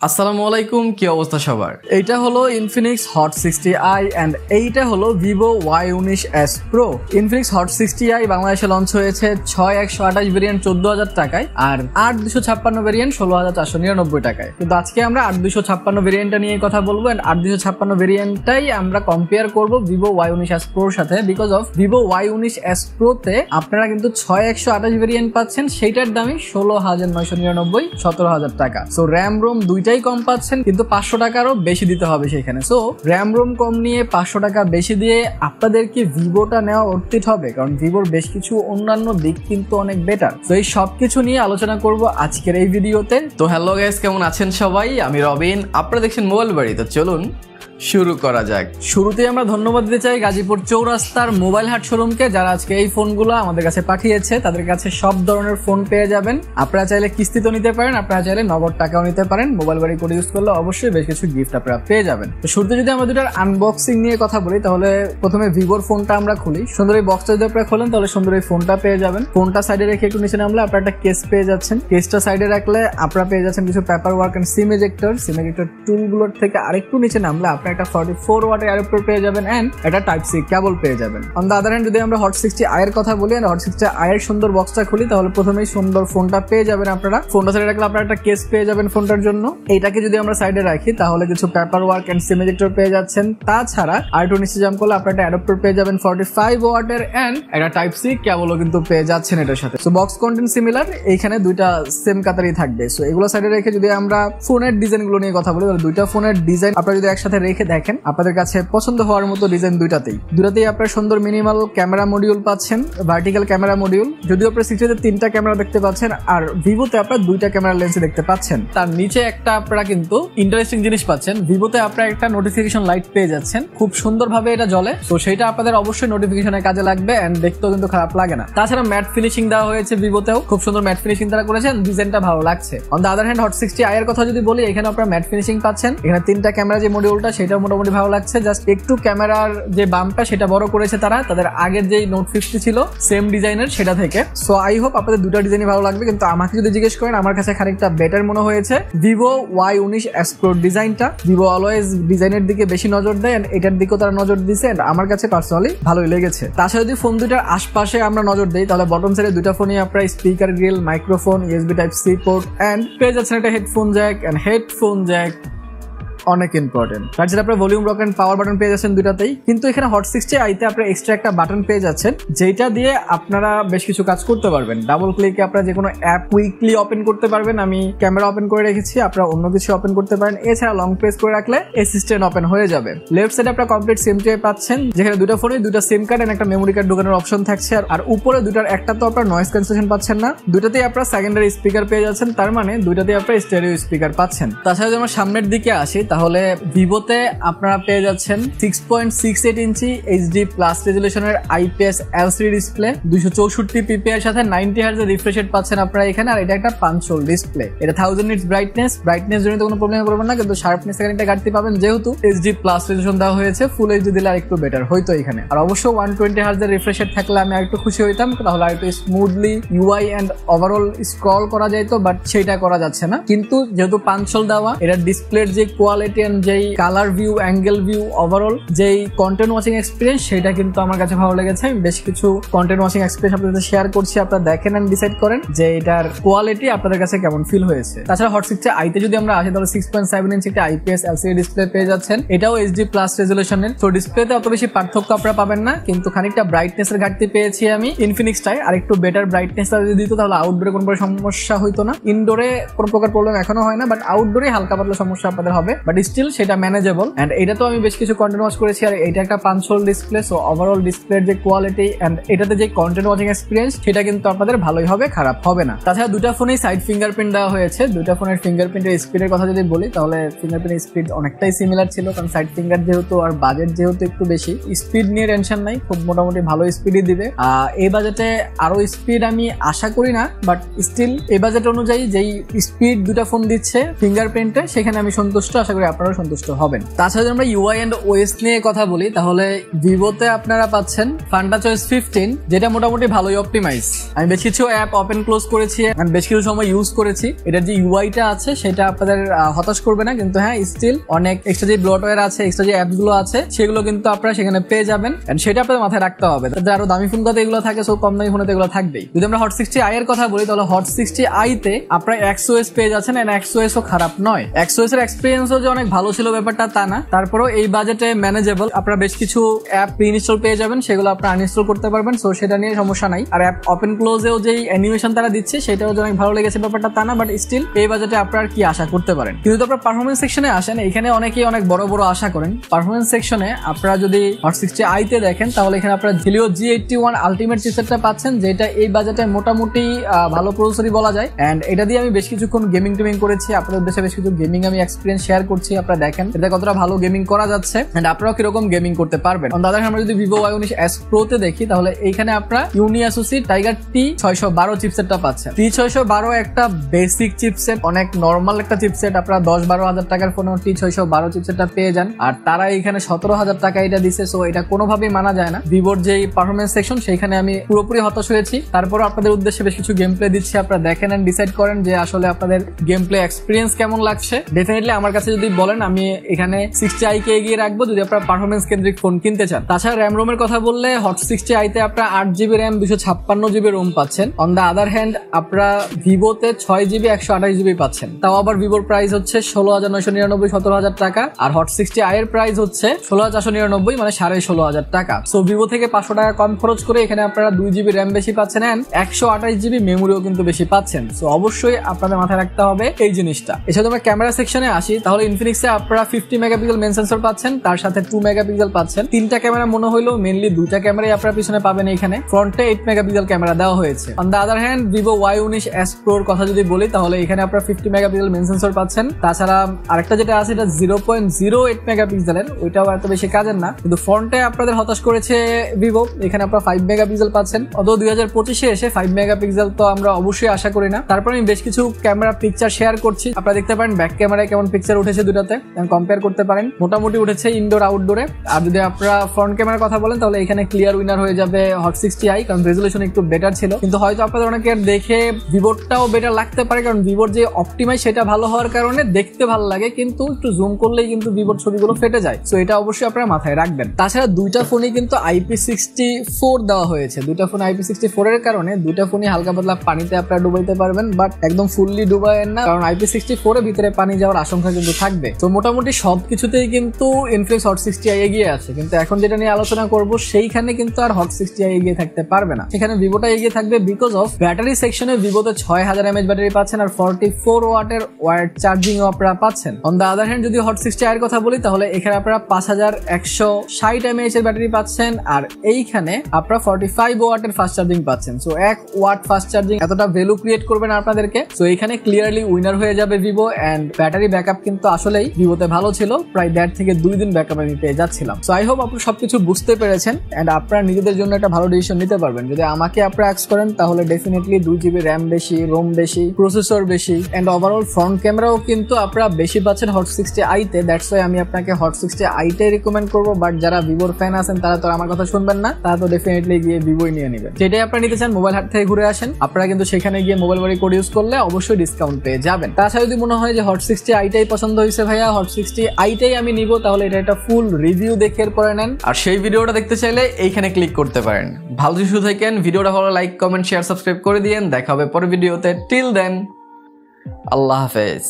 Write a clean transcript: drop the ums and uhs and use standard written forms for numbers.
আসসালামু আলাইকুম, কি অবস্থা সবার? এইটা হলো ইনফিনিক্স হট 60i এন্ড এইটা হলো Vivo Y19s Pro। Infinix hot 60i বাংলাদেশে লঞ্চ হয়েছে 6128 ভেরিয়েন্ট 14000 টাকায় আর 8256 ভেরিয়েন্ট 16499 টাকায়। কিন্তু আজকে আমরা 8256 ভেরিয়েন্টটা নিয়ে কথা বলবো এন্ড 8256 ভেরিয়েন্টটাই আমরা কম্পেয়ার করব ভিভো Y19s Pro এর সাথে, because of Vivo Y19s Pro তে আপনারা কিন্তু 6128 ভেরিয়েন্ট পাচ্ছেন, সেইটার দামই 16999 17000 টাকা। সো র্যাম রোম দুইটাই কম পাচ্ছেন, কিন্তু 500 টাকারও বেশি দিতে হবে সেখানে। সো র্যাম রোম কম নিয়ে 500 টাকা বেশি দিয়ে আপনাদের কি ভিভোটা নেওয়া অর্থিত হবে? কারণ ভিভোর বেশ কিছু অন্যান্য দিক কিন্তু অনেক বেটার। তো এই সবকিছু নিয়ে আলোচনা করব আজকের এই ভিডিওতে। তো হ্যালো গাইস, কেমন আছেন সবাই? আমি রবিন, আপনারা দেখছেন মোবাইল বাড়ি। তো চলুন শুরু করা যাক। শুরুতেই আমরা ধন্যবাদ দিতে চাই গাজীপুর চৌরাস্তার মোবাইল হাট শোরুমকে, যারা আজকে এই ফোনগুলো আমাদের কাছে পাঠিয়েছে। তাদের কাছে সব ধরনের ফোন পেয়ে যাবেন। আপনারা চাইলে কিস্তিতেও নিতে পারেন, আপনারা চাইলে নগদ টাকাও নিতে পারেন। মোবাইল বাড়ি কোড ইউজ করলে অবশ্যই বেশ কিছু গিফট আপনারা পেয়ে যাবেন। তো শুরুতে যদি আমরা দুটার আনবক্সিং নিয়ে কথা বলি, তাহলে প্রথমে ভিভোর ফোনটা আমরা খুলি। সুন্দর এই বক্সটা যদি আপনারা খোলেন তাহলে সুন্দর এই ফোনটা পেয়ে যাবেন। ফোনটা সাইডে রেখে একটু নিচে নামলে আপনারা একটা কেস পেয়ে যাচ্ছেন। কেসটা সাইডে রাখলে আপনারা পেয়ে যাচ্ছেন কিছু paper work and SIM ejector টুলগুলোর থেকে আরেকটু নিচে নামলে আপনারা একটা 44 ওয়াটের অ্যাডাপ্টার পেয়ে যাবেন এন্ড একটা টাইপ সি কেবল পেয়ে যাবেন। অন দ্য আদার হ্যান্ড যদি আমরা হট 60i এর কথা বলি, হট 60i এর সুন্দর বক্সটা খুলি, তাহলে প্রথমেই সুন্দর ফোনটা পেয়ে যাবেন আপনারা। ফোনটা সাইডে রাখলে আপনারা একটা কেস পেয়ে যাবেন ফোনটার জন্য। এইটাকে যদি আমরা সাইডে রাখি তাহলে কিছু paper work and SIM ejector পেয়ে যাচ্ছেন। তাছাড়া আরেকটু নিচে জাম্প করলে আপনারা একটা অ্যাডাপ্টার পেয়ে যাবেন 45 ওয়াটের এন্ড একটা টাইপ সি কেবলও কিন্তু পেয়ে যাচ্ছেন এটার সাথে। সো বক্স কন্টেন্ট সিমিলার, এইখানে দুইটা সেম কাতারই থাকবে। সো এগুলো সাইডে রেখে যদি আমরা ফোনের ডিজাইন গুলো নিয়ে কথা বলি, তাহলে দুইটা ফোনের ডিজাইন আপনারা যদি একসাথে রেখে দেখেন, আপনাদের কাছে পছন্দ হওয়ার মতো ডিজাইন দুইটাতেই আপনারা সুন্দর মিনিমাল ক্যামেরা মডিউল পাচ্ছেন, ভার্টিক্যাল ক্যামেরা মডিউল। যদিও আপনারা 60তে 3টা ক্যামেরা দেখতে পাচ্ছেন আর ভিভোতে আপনারা 2টা ক্যামেরা লেন্স দেখতে পাচ্ছেন। তার নিচে একটা আপনারা কিন্তু ইন্টারেস্টিং জিনিস পাচ্ছেন, ভিভোতে আপনারা একটা নোটিফিকেশন লাইট পেয়ে যাচ্ছেন, খুব সুন্দরভাবে এটা জ্বলে। তো সেটা আপনাদের অবশ্যই নোটিফিকেশনের কাজে লাগবে এন্ড দেখতেও কিন্তু খারাপ লাগে না। তাছাড়া ম্যাট ফিনিশিং দেওয়া হয়েছে ভিভোতেও, খুব সুন্দর ম্যাট ফিনিশিং তারা করেছেন, ডিজাইনটা ভালো লাগছে। On the other hand hot 60i এর কথা যদি বলি, এখানে আপনারা ম্যাট ফিনিশিং পাচ্ছেন। এখানে 3টা ক্যামেরা যে মডিউলটা সেটা মোটামুটি ভালো লাগছে, জাস্ট একটু ক্যামেরার যে বাম্পটা সেটা বড় করেছে তারা তাদের আগের যে নোট 50 ছিল সেম ডিজাইনের সেটা থেকে। সো আই হোপ আপনাদের দুটো ডিজাইনই ভালো লাগবে। কিন্তু আমাকে যদি জিজ্ঞেস করেন, আমার কাছে খানিকটা বেটার মনে হয়েছে ভিভো Y19s Pro ডিজাইনটা। ভিভো অলওয়েজ ডিজাইনের দিকে বেশি নজর দেয় এন্ড এটার দিকেও তারা নজর দিয়েছে এন্ড আমার কাছে পার্সোনালি ভালোই লেগেছে। তাছাড়া যদি ফোন দুটার আশপাশে আমরা নজর দেই, তাহলে বটম সাইডে দুইটা ফোনই আপনারা speaker grill, microphone, USB type C port and পেয়ে যাচ্ছেন একটা headphone jack and headphone jack অনেক ইম্পর্টেন্ট। তার সাথে আপনারা volume rock and power button পেয়ে যাচ্ছেন দুটাতেই। কিন্তু এখানে হট 60i তে আপনারা এক্সট্রা একটা বাটন পেয়ে যাচ্ছেন, যেটা দিয়ে আপনারা বেশ কিছু কাজ করতে পারবেন। ডাবল ক্লিকে আপনারা যে কোনো অ্যাপ কুইকলি ওপেন করতে পারবেন। আমি ক্যামেরা ওপেন করে রেখেছি, আপনারা অন্য কিছু ওপেন করতে পারেন। এছাড়া লং প্রেস করে রাখলে অ্যাসিস্ট্যান্ট ওপেন হয়ে যাবে। লেফট সাইডে আপনারা কমপ্লিট সিম ট্রে পাচ্ছেন, যেখানে দুটো ফোনে দুটো সিম কার্ড এন্ড একটা মেমোরি কার্ড ঢোকানোর অপশন থাকছে। আর উপরে দুটার একটা তো আপনারা নয়েজ ক্যান্সেলেশন পাচ্ছেন না, দুটাতেই আপনারা সেকেন্ডারি স্পিকার পেয়ে যাচ্ছেন। তার মানে দুটাতেই আপনারা স্টেরিও স্পিকার পাচ্ছেন। তাছাড়া যদি আমরা সামনের দিকে আসি, তাহলে ভিভোতে আপনারা পেয়ে যাচ্ছেন 6.68 ইঞ্চি HD প্লাস রেজুলেশনের IPS LCD ডিসপ্লে, 264 ppi এর সাথে 90 Hz এর রিফ্রেশ রেট পাচ্ছেন আপনারা এখানে। আর এটা একটা পাঞ্চল ডিসপ্লে, এটা 1000 নিটস ব্রাইটনেস জন্য কোনো প্রবলেম পড়বে না, কিন্তু শার্পনেস এখানে একটা ঘাটতি পাবেন, যেহেতু HD প্লাস রেজুলেশন দেওয়া হয়েছে। ফুল HD দিলে আর একটু বেটার হয়তো এখানে। আর অবশ্য 120 Hz এর রিফ্রেশ রেট থাকলে আমি আরেকটু খুশি হইতাম, তাহলে আরেকটু smoothly UI and overall scroll করা যেত, বাট সেটা করা যাচ্ছে না। কিন্তু যেহেতু পাঞ্চল দেওয়া, এটা ডিসপ্লের যে কোয়ালিটি এন্ড যেই colour view, angle view, overall যেই কন্টেন্ট ওয়াচিং এক্সপিরিয়েন্স, সেটা কিন্তু আমার কাছে ভালো লেগেছে। আমি বেশ কিছু কন্টেন্ট ওয়াচিং এক্সপিরিয়েন্স আপনাদের শেয়ার করছি, আপনারা দেখেন এন্ড ডিসাইড করেন যে এটার কোয়ালিটি আপনাদের কাছে কেমন ফিল হয়েছে। তাছাড়া হট 60i তে যদি আমরা আসি, তাহলে 6.7 ইঞ্চি একটা IPS LCD ডিসপ্লে পেয়ে যাচ্ছেন, এটাও HD প্লাস রেজুলেশনের। তো ডিসপ্লেতে অত বেশি পার্থক্য আপনারা পাবেন না, কিন্তু খানিকটা ব্রাইটনেস এর ঘাটতি পেয়েছি আমি ইনফিনিক্সটাই। আর একটু বেটার ব্রাইটনেস যদি দিত, তাহলে আউটডোরে কোনো সমস্যা হইতো না। ইনডোরে কোনো প্রকার প্রবলেম এখনো হয় না, বাট আউটডোরে হালকা পাতলা সমস্যা আপনাদের হবে, বাট স্টিল সেটা ম্যানেজেবল। এন্ড এটা তো আমি বেশ কিছু কন্টেন্ট ওয়াচ করেছি, আর এটা একটা পাঞ্চল ডিসপ্লে। সো ওভারঅল ডিসপ্লের যে কোয়ালিটি এন্ড এটাতে যে কন্টেন্ট ওয়াচিং এক্সপিরিয়েন্স, সেটা কিন্তু আপনাদের ভালোই হবে, খারাপ হবে না। তাছাড়া দুটা ফোনেই সাইড ফিঙ্গারপ্রিন্ট দেওয়া হয়েছে। দুটা ফোনের ফিঙ্গারপ্রিন্টের স্পিডের কথা যদি বলি, তাহলে ফিঙ্গারপ্রিন্টের স্পিড অনেকটাই সিমিলার ছিল, কারণ সাইড ফিঙ্গার যেহেতু আর বাজেট যেহেতু একটু বেশি, স্পিড নিয়ে টেনশন নাই, খুব মোটামুটি ভালো স্পিডই দিবে। এই বাজেটে আরো স্পিড আমি আশা করি না, বাট স্টিল এই বাজেট অনুযায়ী যেই স্পিড দুটা ফোন দিচ্ছে ফিঙ্গারপ্রিন্টে, সেখানে আমি সন্তুষ্ট। আশা করি করি আপনারাও সন্তুষ্ট হবেন। তাছাড়া যদি আমরা ইউআই এন্ড ওএস নিয়ে কথা বলি তাহলে ভিভোতে আপনারা পাচ্ছেন ফান্টা চয়েস 15, যেটা মোটামুটি ভালোই অপটিমাইজ। আমি বেশ কিছু অ্যাপ ওপেন ক্লোজ করেছি, আমি বেশ কিছু সময় ইউজ করেছি। এটার যে ইউআইটা আছে সেটা আপনাদের হতাশ করবে না, কিন্তু হ্যাঁ স্টিল অনেক এক্সট্রা যে ব্লটওয়্যার আছে, এক্সট্রা যে অ্যাপস গুলো আছে সেগুলো কিন্তু আপনারা সেখানে পেয়ে যাবেন, এন্ড সেটা আপনাদের মাথায় রাখতে হবে। তাদের আরো দামি ফোন গুলোতে এগুলো থাকে, সো কম দামি ফোনে এগুলো থাকবেই। যদি আমরা হট 60i এর কথা বলি তাহলে হট 60i তে আপনারা XOS পেয়ে যাচ্ছেন, এন্ড XOS ও খারাপ নয়। XOS এর এক্সপেরিয়েন্সও যে অনেক ভালো ছিল ব্যাপারটা তা না, তারপরেও এই বাজেটে ম্যানেজেবল। আপনারা বেশ কিছু অ্যাপ প্রি ইনস্টল পেয়ে যাবেন, সেগুলো আপনারা আনইনস্টল করতে পারবেন, সো সেটা নিয়ে সমস্যা নাই। আর অ্যাপ ওপেন ক্লোজেও যেই অ্যানিমেশন তারা দিচ্ছে সেটাও যে অনেক ভালো লেগেছে ব্যাপারটা তা না, বাট স্টিল এই বাজেটে আপনারা কি আশা করতে পারেন। কিন্তু আপনারা পারফরমেন্স সেকশনে আসেন, এখানে অনেকেই অনেক বড় বড় আশা করেন। পারফরমেন্স সেকশনে আপনারা যদি হট 60i তে দেখেন তাহলে এখানে আপনারা Helio G81 আলটিমেট চিপসেটটা পাচ্ছেন, যেটা এই বাজেটে মোটামুটি ভালো প্রসেসরই বলা যায়। এন্ড এটা দিয়ে আমি বেশ কিছুক্ষণ গেমিং টেমিং করেছি, আপনাদের উদ্দেশ্যে বেশ কিছু গেমিং আমি এক্সপিরিয়েন্স শেয়ার করছি। আপনারা দেখেন এটা কতটা ভালো গেমিং করা যাচ্ছে, এন্ড আপনারাও কিরকম গেমিং করতে পারবেন। দাদা আমরা যদি Vivo Y19s Pro তে দেখি তাহলে এইখানে আপনারা UniSoC Tiger T612 চিপসেটটা পাচ্ছেন। T612 একটা বেসিক চিপসেট, অনেক নরমাল একটা চিপসেট। আপনারা 10-12 হাজার টাকার ফোনে T612 চিপসেটটা পেয়ে যান, আর তারা এখানে 17,000 টাকা এটা দিছে, সো এটা কোনোভাবেই মানা যায় না। ভিভোর যে পারফরমেন্স সেকশন সেখানে আমি পুরোপুরি হতাশ হয়েছি। তারপর আপনাদের উদ্দেশ্যে বেশ কিছু গেম প্লে দিচ্ছি, আপনারা দেখেন এন্ড ডিসাইড করেন যে আসলে আপনাদের গেম প্লে এক্সপিরিয়েন্স কেমন লাগছে। ডেফিনেটলি আমার কাছে যদি বলেন আমি এখানে 60i কে এগিয়ে রাখবো যদি আপনারা পারফরমেন্স কেন্দ্রিক ফোন কিনতে চান। তাছাড়া র্যাম রোমের কথা বললে হট 60i তে আপনারা 8GB র্যাম 256GB রোম পাচ্ছেন। অন দ্য আদার হ্যান্ড আপনারা ভিভোতে 6GB 128GB পাচ্ছেন, তাও আবার ভিভোর প্রাইস হচ্ছে 16,999 17,000 টাকা, আর হট 60i এর প্রাইস হচ্ছে 16,499 মানে 16,500 টাকা। সো ভিভো থেকে 500 টাকা কম খরচ করে এখানে আপনারা 2GB র্যাম বেশি পাচ্ছেন এন্ড 128GB মেমোরিও কিন্তু বেশি পাচ্ছেন। সো অবশ্যই আপনাদের মাথায় রাখতে হবে এই জিনিসটা। এছাড়া আমরা ক্যামেরা সেকশনে আসি তাহলে ইনফিনিক্সে আপনারা 50 মেগাপিক্সেল মেইন সেন্সর পাচ্ছেন, তার সাথে 2 মেগাপিক্সেল পাচ্ছেন। তিনটা ক্যামেরা মনে হইলো মেইনলি দুইটা ক্যামেরাই আপনারা পিছনে পাবেন, এখানে ফ্রন্টে 8 মেগাপিক্সেল ক্যামেরা দেওয়া হয়েছে। On the other hand Vivo Y19s Pro এর কথা যদি বলি তাহলে এখানে আপনারা 50 মেগাপিক্সেল মেইন সেন্সর পাচ্ছেন। তাছাড়া আরেকটা যেটা আছে এটা 0.08 মেগাপিক্সেলের, ওইটাও এত বেশি কাজের না, কিন্তু ফ্রন্টে আপনাদের হতাশ করেছে ভিভো, এখানে আপনারা 5 মেগাপিক্সেল পাচ্ছেন। অথবা 2025-এ এসে 5 মেগাপিক্সেল তো আমরা অবশ্যই আশা করি না। তারপর আমি বেশ কিছু ক্যামেরা পিকচার শেয়ার করছি, আপনারা দেখতে পারেন ব্যাক ক্যামেরায় কেমন পিকচার উঠেছে দুটাতে, কম্পেয়ার করতে পারেন। মোটামুটি উঠেছে ইনডোর আউটডোরে। আর যদি আপনারা ফ্রন্ট ক্যামেরার কথা বলেন তাহলে এখানে ক্লিয়ার উইনার হয়ে যাবে হট 60i, কারণ রেজুলেশন একটু বেটার ছিল। কিন্তু হয়তো আপনাদের অনেকের দেখে ভিভোরটাও বেটার লাগতে পারে, কারণ ভিভোর যে অপটিমাইজ সেটা ভালো হওয়ার কারণে দেখতে ভালো লাগে, কিন্তু একটু জুম করলেই কিন্তু ভিভোর ছবিগুলো ফেটে যায়। সো এটা অবশ্যই আপনারা মাথায় রাখবেন। তাছাড়া দুইটা ফোনই কিন্তু IP64 দেওয়া হয়েছে। দুইটা ফোন IP64 এর কারণে দুইটা ফোনই হালকা পাতলা পানিতে আপনারা ডুবাইতে পারবেন, বাট একদম ফুললি ডুবাইয়েন না, কারণ IP64 এর ভিতরে পানি যাওয়ার আশঙ্কা কিন্তু থাকবে। তো মোটামুটি সবকিছুতেই কিন্তু ইনফিনিক্স হট 60i এগিয়ে আছে, কিন্তু এখন যেটা নিয়ে আলোচনা করব সেইখানে কিন্তু আর হট 60i এগিয়ে থাকতে পারবে না, সেখানে ভিভোটা এগিয়ে থাকবে বিকজ অফ ব্যাটারি সেকশনে ভিভোতে 6000 mAh ব্যাটারি পাচ্ছেন আর 44 ওয়াটের ওয়্যার্ড চার্জিং আপনারা পাচ্ছেন। অন দ্য আদার হ্যান্ড যদি হট 60i এর কথা বলি তাহলে এখানে আপনারা 5160 mAh এর ব্যাটারি পাচ্ছেন, আর এইখানে আপনারা 45 ওয়াটের ফাস্ট চার্জিং পাচ্ছেন। সো 1 ওয়াট ফাস্ট চার্জিং এতটা ভ্যালু ক্রিয়েট করবেন আপনাদেরকে। সো এখানে ক্লিয়ারলি উইনার হয়ে যাবে ভিভো, এন্ড ব্যাটারি ব্যাকআপ কিন্তু আসলেই ভিভোতে ভালো ছিল, প্রায় 1.5 থেকে 2 দিন ব্যাকআপ আমি পেয়ে যাচ্ছিলাম। সো আই হোপ আপনারা সবকিছু বুঝতে পেরেছেন এন্ড আপনারা নিজেদের জন্য একটা ভালো ডিসিশন নিতে পারবেন। যদি আমাকে আপনারা আস্ক করেন তাহলে ডেফিনেটলি 2GB র্যাম বেশি, রোম বেশি, প্রসেসর বেশি, এন্ড ওভারঅল ফ্রন্ট ক্যামেরাও কিন্তু আপনারা বেশি পাচ্ছেন হট 60i তে। দ্যাটস ওয়াই আমি আপনাকে হট 60i তে রিকমেন্ড করবো। বাট যারা ভিভোর ফ্যান আছেন তারা তো আমার কথা শুনবেন না, তারা তো ডেফিনেটলি গিয়ে ভিভোই নিয়ে নেবেন। যেটাই আপনারা নিতে চান মোবাইল হাট থেকে ঘুরে আসেন, আপনারা কিন্তু সেখানে গিয়ে মোবাইল বাড়ি কোড ইউজ করলে অবশ্যই ডিসকাউন্ট পেয়ে যাবেন। তাছাড়া যদি মনে হয় যে হট 60i টাই পছন্দ হয়েছে ভাইয়া, হট 60i টাই আমি নিব, তাহলে এটা একটা ফুল রিভিউ দেখে পরে নেন, আর সেই ভিডিওটা দেখতে চাইলে এইখানে ক্লিক করতে পারেন। ভালো কিছু থাকেন, ভিডিওটা ভালো লাইক কমেন্ট শেয়ার সাবস্ক্রাইব করে দিয়েন। দেখা হবে পরের ভিডিওতে। টিল দেন আল্লাহ হাফেজ।